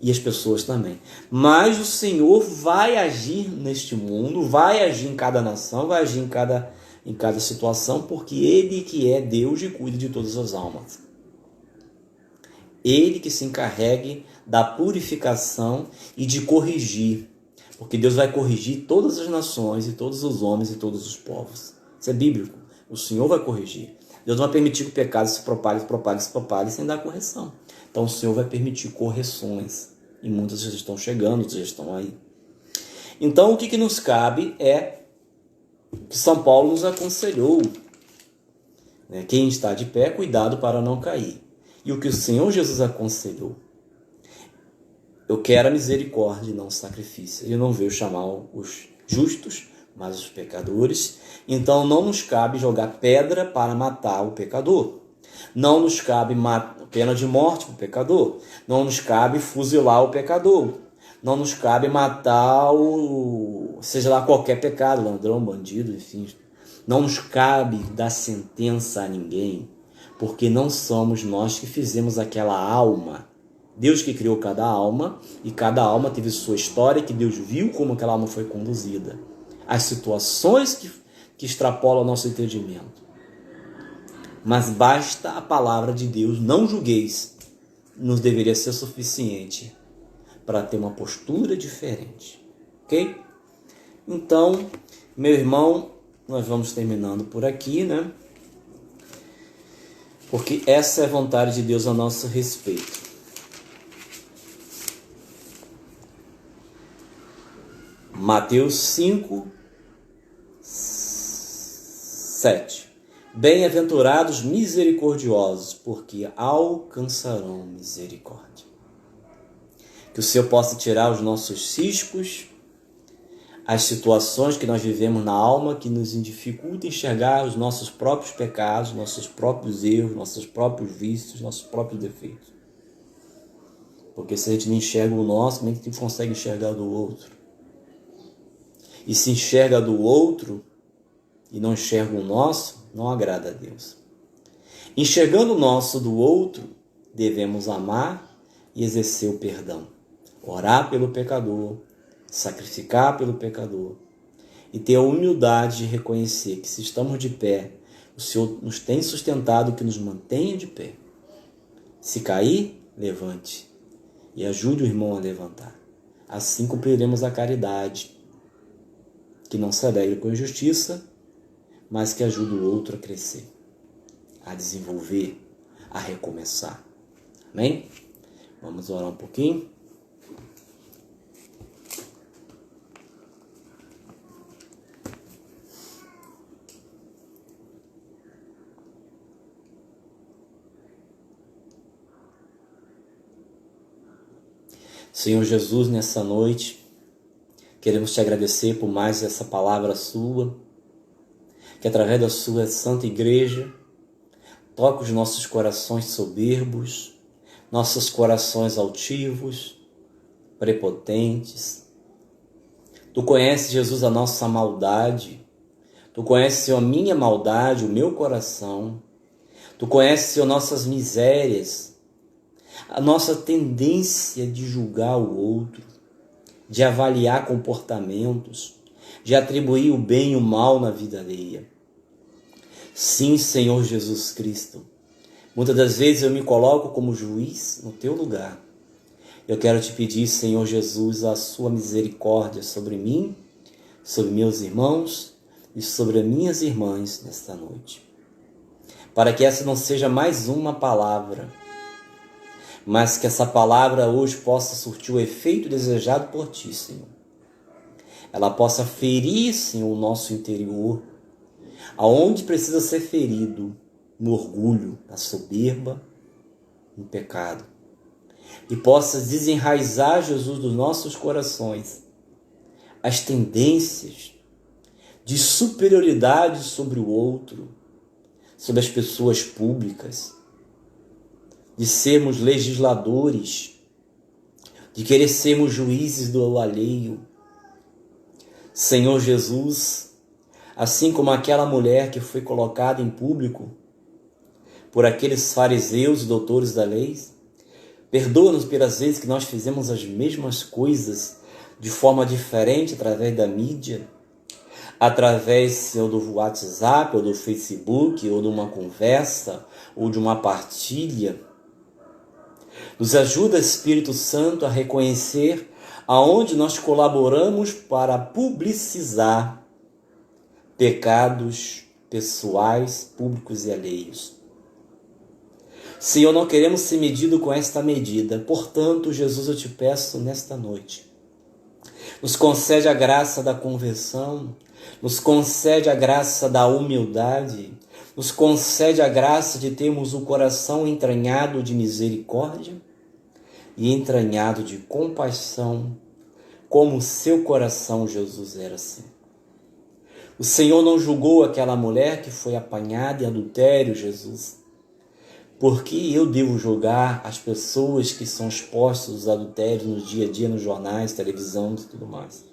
e as pessoas também. Mas o Senhor vai agir neste mundo, vai agir em cada nação, vai agir em cada situação, porque Ele que é Deus e cuida de todas as almas. Ele que se encarregue da purificação e de corrigir. Porque Deus vai corrigir todas as nações e todos os homens e todos os povos. Isso é bíblico. O Senhor vai corrigir. Deus não vai permitir que o pecado se propague sem dar correção. Então o Senhor vai permitir correções. E muitas já estão chegando, outras já estão aí. Então o que nos cabe é o que São Paulo nos aconselhou. Quem está de pé, cuidado para não cair. E o que o Senhor Jesus aconselhou. Eu quero a misericórdia e não o sacrifício. Ele não veio chamar os justos, mas os pecadores. Então não nos cabe jogar pedra para matar o pecador. Não nos cabe pena de morte para o pecador. Não nos cabe fuzilar o pecador. Não nos cabe matar seja lá qualquer pecado, ladrão, bandido, enfim. Não nos cabe dar sentença a ninguém. Porque não somos nós que fizemos aquela alma. Deus que criou cada alma, e cada alma teve sua história, que Deus viu como aquela alma foi conduzida. As situações que extrapolam o nosso entendimento. Mas basta a palavra de Deus, não julgueis, nos deveria ser suficiente para ter uma postura diferente. Ok? Então, meu irmão, nós vamos terminando por aqui, né? Porque essa é a vontade de Deus a nosso respeito. Mateus 5, 7. Bem-aventurados misericordiosos, porque alcançarão misericórdia. Que o Senhor possa tirar os nossos ciscos, as situações que nós vivemos na alma, que nos dificultam enxergar os nossos próprios pecados, nossos próprios erros, nossos próprios vícios, nossos próprios defeitos. Porque se a gente não enxerga o nosso, como é que a gente consegue enxergar o do outro? E se enxerga do outro e não enxerga o nosso, não agrada a Deus. Enxergando o nosso do outro, devemos amar e exercer o perdão. Orar pelo pecador, sacrificar pelo pecador e ter a humildade de reconhecer que se estamos de pé, o Senhor nos tem sustentado, que nos mantenha de pé. Se cair, levante e ajude o irmão a levantar. Assim cumpriremos a caridade, que não se alegre com a injustiça, mas que ajude o outro a crescer, a desenvolver, a recomeçar. Amém? Vamos orar um pouquinho. Senhor Jesus, nessa noite, queremos te agradecer por mais essa palavra sua, que através da sua santa igreja, toca os nossos corações soberbos, nossos corações altivos, prepotentes. Tu conheces, Jesus, a nossa maldade. Tu conheces, Senhor, a minha maldade, o meu coração. Tu conheces, Senhor, nossas misérias, a nossa tendência de julgar o outro, de avaliar comportamentos, de atribuir o bem e o mal na vida alheia. Sim, Senhor Jesus Cristo, muitas das vezes eu me coloco como juiz no teu lugar. Eu quero te pedir, Senhor Jesus, a sua misericórdia sobre mim, sobre meus irmãos e sobre as minhas irmãs nesta noite. Para que essa não seja mais uma palavra, mas que essa palavra hoje possa surtir o efeito desejado por ti, Senhor. Ela possa ferir, Senhor, o nosso interior, aonde precisa ser ferido, no orgulho, na soberba, no pecado. E possa desenraizar, Jesus, dos nossos corações as tendências de superioridade sobre o outro, sobre as pessoas públicas, de sermos legisladores, de querer sermos juízes do alheio. Senhor Jesus, assim como aquela mulher que foi colocada em público por aqueles fariseus e doutores da lei, perdoa-nos pelas vezes que nós fizemos as mesmas coisas de forma diferente através da mídia, através, Senhor, do WhatsApp, ou do Facebook, ou de uma conversa, ou de uma partilha. Nos ajuda, Espírito Santo, a reconhecer aonde nós colaboramos para publicizar pecados pessoais, públicos e alheios. Senhor, não queremos ser medido com esta medida. Portanto, Jesus, eu te peço nesta noite, nos concede a graça da conversão, nos concede a graça da humildade, nos concede a graça de termos o coração entranhado de misericórdia e entranhado de compaixão, como o seu coração, Jesus, era assim. O Senhor não julgou aquela mulher que foi apanhada em adultério, Jesus. Porque eu devo julgar as pessoas que são expostas aos adultérios no dia a dia, nos jornais, televisão e tudo mais.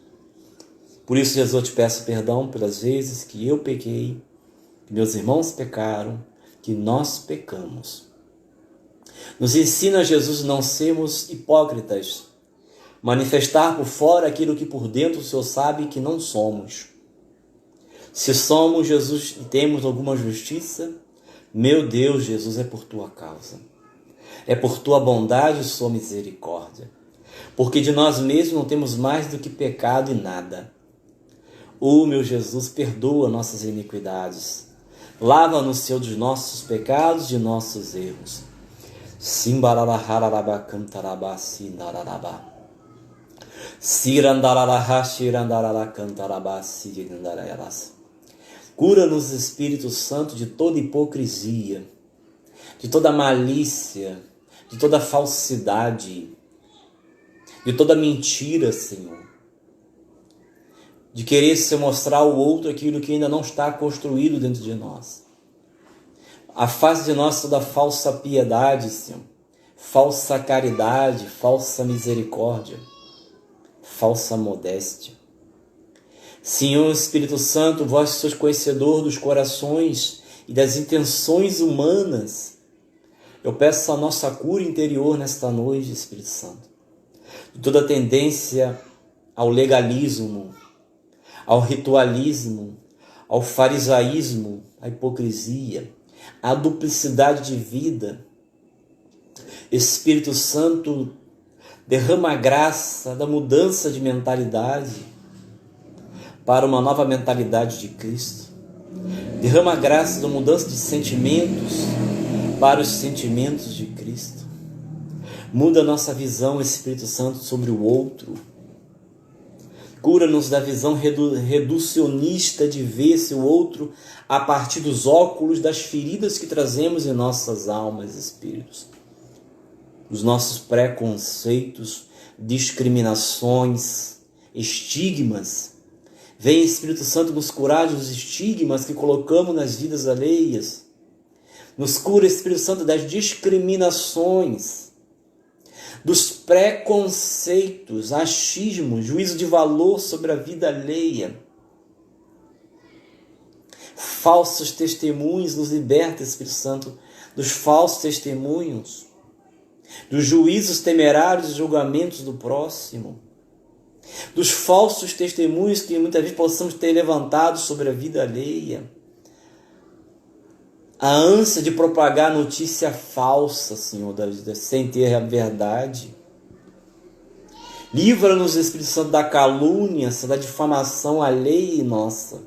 Por isso, Jesus, eu te peço perdão pelas vezes que eu pequei, que meus irmãos pecaram, que nós pecamos. Nos ensina, Jesus, não sermos hipócritas, manifestar por fora aquilo que por dentro o Senhor sabe que não somos. Se somos, Jesus, e temos alguma justiça, meu Deus, Jesus, é por tua causa. É por tua bondade e sua misericórdia. porque de nós mesmos não temos mais do que pecado e nada. Ó meu Jesus, perdoa nossas iniquidades, lava-nos, Senhor, dos nossos pecados e de nossos erros. Simbararararaba cantarabá, sindararabá. Sirandararahá, shirandarará, cantarabá, sirandararás. Cura-nos, Espírito Santo, de toda hipocrisia, de toda malícia, de toda falsidade, de toda mentira, Senhor. De querer se mostrar ao outro aquilo que ainda não está construído dentro de nós. Afaste de nós toda falsa piedade, Senhor, falsa caridade, falsa misericórdia, falsa modéstia. Senhor Espírito Santo, vós sois conhecedor dos corações e das intenções humanas. Eu peço a nossa cura interior nesta noite, Espírito Santo, de toda tendência ao legalismo, ao ritualismo, ao farisaísmo, à hipocrisia, à duplicidade de vida. Espírito Santo, derrama a graça da mudança de mentalidade para uma nova mentalidade de Cristo. Derrama a graça da mudança de sentimentos para os sentimentos de Cristo. Muda a nossa visão, Espírito Santo, sobre o outro. Cura-nos da visão reducionista de ver-se o outro a partir dos óculos das feridas que trazemos em nossas almas e espíritos. Os nossos preconceitos, discriminações, estigmas. Vem, Espírito Santo, nos curar dos estigmas que colocamos nas vidas alheias. Nos cura, Espírito Santo, das discriminações, dos preconceitos, achismos, juízo de valor sobre a vida alheia. Falsos testemunhos, nos liberta, Espírito Santo, dos falsos testemunhos, dos juízos temerários e julgamentos do próximo, dos falsos testemunhos que muitas vezes possamos ter levantado sobre a vida alheia. A ânsia de propagar notícia falsa, Senhor, sem ter a verdade. Livra-nos, Espírito Santo, da calúnia, da difamação alheia e nossa.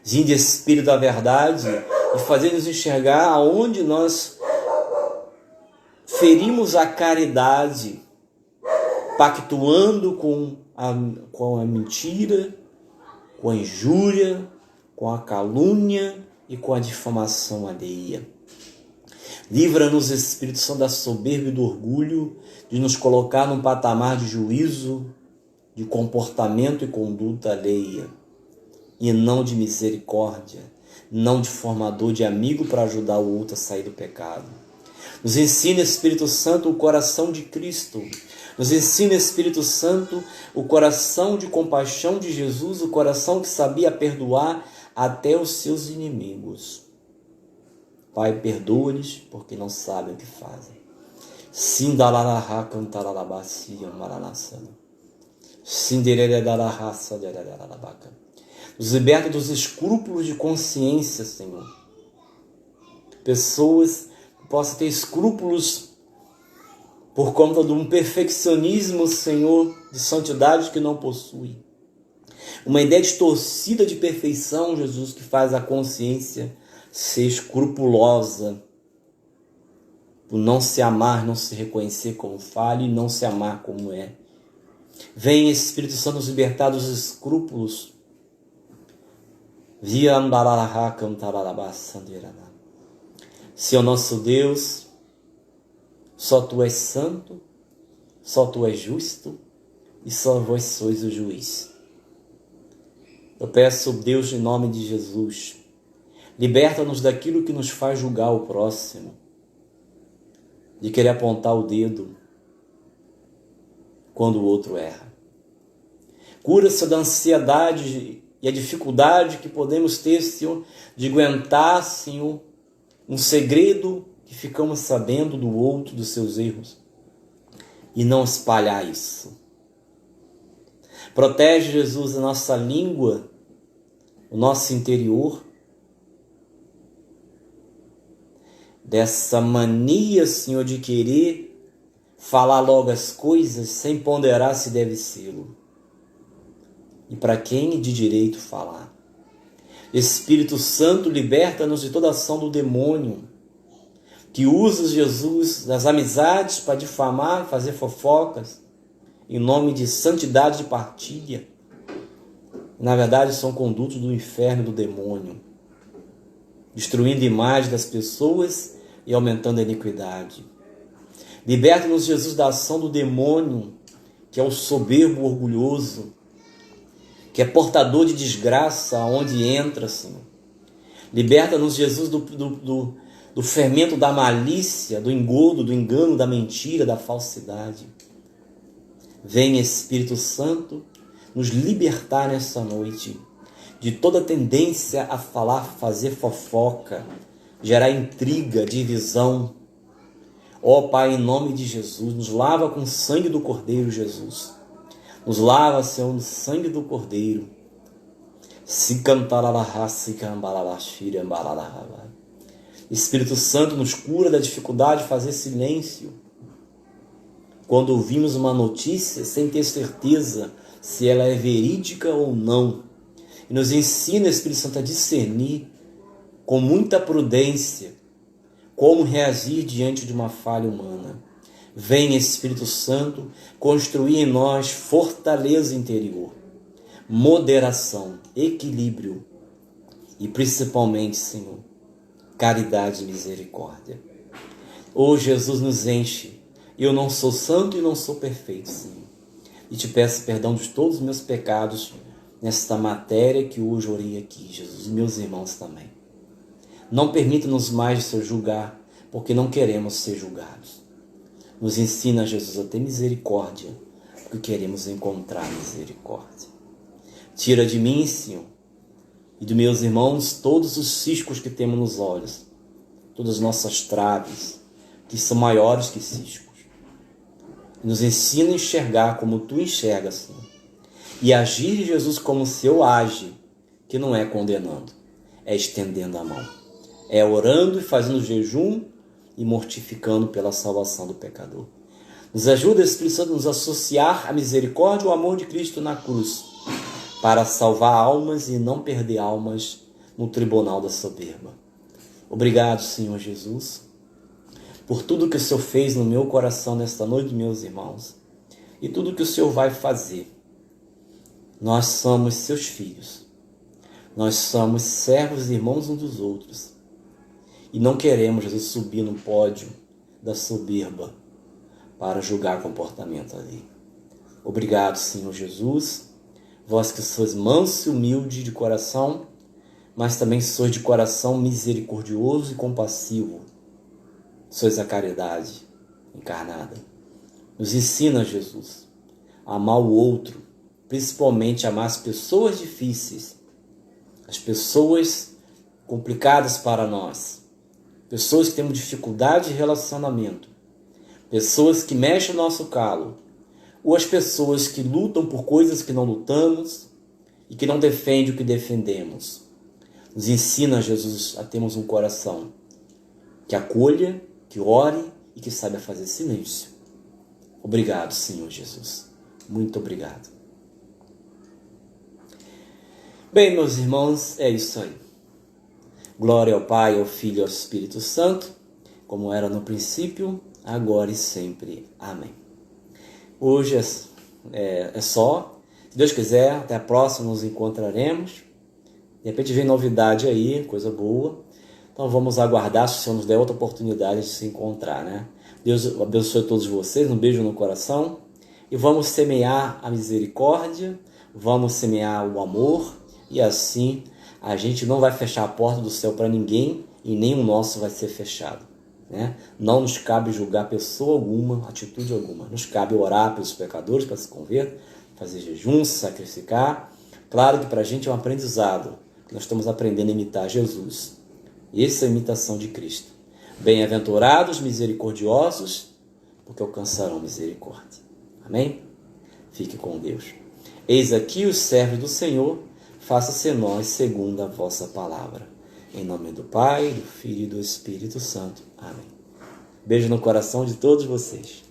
Vinde, Espírito da verdade, e fazendo-nos enxergar aonde nós ferimos a caridade, pactuando com a mentira, com a injúria, com a calúnia e com a difamação alheia. Livra-nos, Espírito Santo, da soberba e do orgulho, de nos colocar num patamar de juízo, de comportamento e conduta alheia, e não de misericórdia, não de formador de amigo para ajudar o outro a sair do pecado. Nos ensina, Espírito Santo, o coração de Cristo. Nos ensina, Espírito Santo, o coração de compaixão de Jesus, o coração que sabia perdoar até os seus inimigos. Pai, perdoa-lhes, porque não sabem o que fazem. Sindalarahá cantaralabacia maranassana. Sindereredarahá sadererarabaca. Nos liberta dos escrúpulos de consciência, Senhor. Pessoas que possam ter escrúpulos por conta de um perfeccionismo, Senhor, de santidade que não possui. Uma ideia distorcida de perfeição, Jesus, que faz a consciência ser escrupulosa, por não se amar, não se reconhecer como falho e não se amar como é. Vem, Espírito Santo, nos libertar dos escrúpulos. Senhor nosso Deus, só Tu és santo, só Tu és justo e só Vós sois o juiz. Eu peço, Deus, em nome de Jesus, liberta-nos daquilo que nos faz julgar o próximo, de querer apontar o dedo quando o outro erra. Cura-se da ansiedade e a dificuldade que podemos ter, Senhor, de aguentar, Senhor, um segredo que ficamos sabendo do outro, dos seus erros, e não espalhar isso. Protege, Jesus, a nossa língua, o nosso interior, dessa mania, Senhor, de querer falar logo as coisas sem ponderar se deve sê-lo. E para quem de direito falar? Espírito Santo, liberta-nos de toda ação do demônio, que usa Jesus das amizades para difamar, fazer fofocas, em nome de santidade de partilha. Na verdade, são condutos do inferno e do demônio, destruindo a imagem das pessoas e aumentando a iniquidade. Liberta-nos, Jesus, da ação do demônio, que é o soberbo orgulhoso, que é portador de desgraça aonde entra, Senhor. Liberta-nos, Jesus, do fermento da malícia, do engodo, do engano, da mentira, da falsidade. Vem, Espírito Santo, nos libertar nessa noite de toda tendência a falar, fazer fofoca, gerar intriga, divisão. Ó Pai, em nome de Jesus, nos lava com o sangue do Cordeiro, Jesus. Nos lava, Senhor, no sangue do Cordeiro. Espírito Santo, nos cura da dificuldade de fazer silêncio. Quando ouvimos uma notícia sem ter certeza se ela é verídica ou não. E nos ensina, Espírito Santo, a discernir com muita prudência como reagir diante de uma falha humana. Vem, Espírito Santo, construir em nós fortaleza interior, moderação, equilíbrio e, principalmente, Senhor, caridade e misericórdia. Ô Jesus, nos enche. Eu não sou santo e não sou perfeito, Senhor. E te peço perdão de todos os meus pecados nesta matéria que hoje orei aqui, Jesus, e meus irmãos também. Não permita-nos mais, Senhor, julgar, porque não queremos ser julgados. Nos ensina, Jesus, a ter misericórdia, porque queremos encontrar misericórdia. Tira de mim, Senhor, e dos meus irmãos todos os ciscos que temos nos olhos, todas as nossas traves, que são maiores que ciscos. Nos ensina a enxergar como Tu enxergas, Senhor, e agir, Jesus, como o Senhor age, que não é condenando, é estendendo a mão, é orando e fazendo jejum e mortificando pela salvação do pecador. Nos ajuda, Espírito Santo, a nos associar à misericórdia e ao amor de Cristo na cruz, para salvar almas e não perder almas no tribunal da soberba. Obrigado, Senhor Jesus, por tudo que o Senhor fez no meu coração nesta noite, meus irmãos, e tudo que o Senhor vai fazer. Nós somos seus filhos, nós somos servos e irmãos uns dos outros, e não queremos, Jesus, subir no pódio da soberba para julgar comportamento ali. Obrigado, Senhor Jesus, vós que sois manso e humilde de coração, mas também sois de coração misericordioso e compassivo. Sois a caridade encarnada. Nos ensina, Jesus, a amar o outro, principalmente amar as pessoas difíceis, as pessoas complicadas para nós, pessoas que temos dificuldade de relacionamento, pessoas que mexem o nosso calo, ou as pessoas que lutam por coisas que não lutamos e que não defendem o que defendemos. Nos ensina, Jesus, a termos um coração que acolha, que ore e que saiba fazer silêncio. Obrigado, Senhor Jesus. Muito obrigado. Bem, meus irmãos, é isso aí. Glória ao Pai, ao Filho e ao Espírito Santo, como era no princípio, agora e sempre. Amém. Hoje é só. Se Deus quiser, até a próxima nos encontraremos. De repente vem novidade aí, coisa boa. Então vamos aguardar se o Senhor nos der outra oportunidade de se encontrar, né? Deus abençoe todos vocês, um beijo no coração. E vamos semear a misericórdia, vamos semear o amor, e assim a gente não vai fechar a porta do céu para ninguém e nem o nosso vai ser fechado, né? Não nos cabe julgar pessoa alguma, atitude alguma. Nos cabe orar pelos pecadores para se converter, fazer jejum, se sacrificar. Claro que para a gente é um aprendizado, que nós estamos aprendendo a imitar Jesus. Essa é a imitação de Cristo. Bem-aventurados, misericordiosos, porque alcançarão misericórdia. Amém? Fique com Deus. Eis aqui os servos do Senhor, faça-se nós segundo a vossa palavra. Em nome do Pai, do Filho e do Espírito Santo. Amém. Beijo no coração de todos vocês.